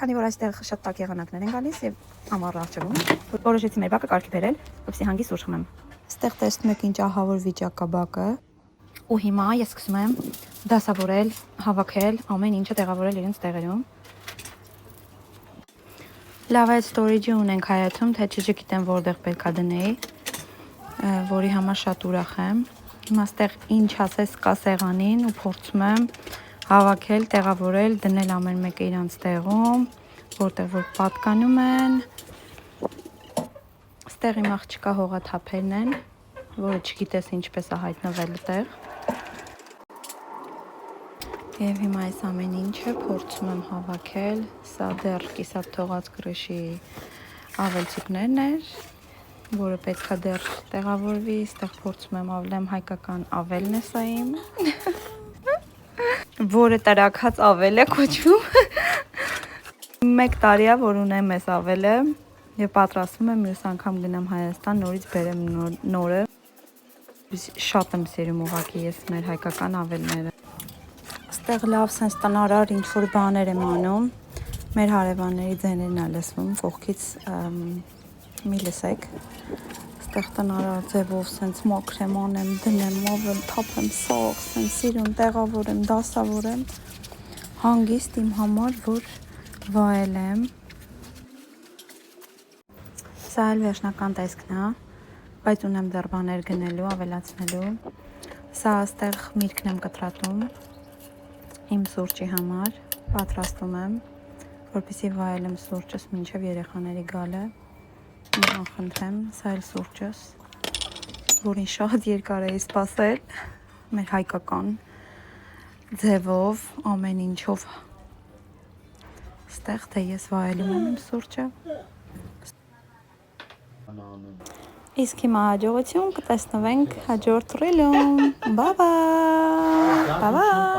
քանի որ այստեղ շատ տաք եղանակներ են գալիս եւ ամառը արժևում, որոշեցի մեր բակը կարգի բերել, որպեսզի հանգիստ սուրճ խմեմ։ Այստեղ տեսնում եք ինչ ահավոր վիճակ կա բակը։ Ու հիմա ես սկսում եմ դասավորել, հավաքել, ամեն ինչը տեղավորել իրենց տեղերում։ Լավ այդ ստորեջի ունենք հայացում, թե չգիտեմ որտեղ պետքա դնեի, որի համար շատ ուրախ եմ։ Հիմա այստեղ ինչ ասես կա սեղանին ու փորձում եմ հավաքել, տեղավորել, դնել ամեն մեկը իրանց տեղում, որտեղ որ պատկանում են։ Այստեղ իմ աղջկա հողաթափերն են, որը չգիտես ինչպես է հայտնվել այդտեղ։ Եվ հիմա այս ամեն ինչը փորձում եմ հավաքել, սա դեռ կիսատ թողած գրշի ավելցուկներն էր, որը պետքա դեռ տեղավորվի, այստեղ փորձում եմ ավլեմ հայկական ավելն է սա իմ, որը տրաքած ավել է կոչվում, 1 տարի է, որ ունեմ այս ավելը և պատրաստվում եմ մյուս անգամ գնամ Հայաստան, նորից բերեմ նորը, շատ եմ սիրում ուղղակի ես մեր հայկական ավելները։ Այստեղ լավ սենց տնարար ինչ-որ բաներ եմ անում, մեր հարևանների ձայներն է լսվում, կողքից մի լսեք, այստեղ տնարար ձևով սենց մոքր եմ անեմ, դնեմ, ավել, թափեմ սաղ, սենց սիրում, տեղավորեմ, դասավորեմ, հանգիստ իմ համար, որ վայելեմ։ Սա էլ վերջնական տեսքն է, բայց ունեմ դեռ բաներ գնելու, ավելացնելու, սա այստեղ միրգն եմ կտրատում, իմ սուրճի համար պատրաստում եմ, որպեսզի վայելեմ սուրճս մինչև երեխաների գալը, խնդրեմ, սա էլ սուրճս, որին շատ երկար էի սպասել, մեր հայկական ձևով, ամեն ինչով, այստեղ թե ես վայելում եմ իմ սուրճը, իսկ հիմա հաջողություն կտեսնվենք հաջորդ ռիլում, բա-բա, բա-բա։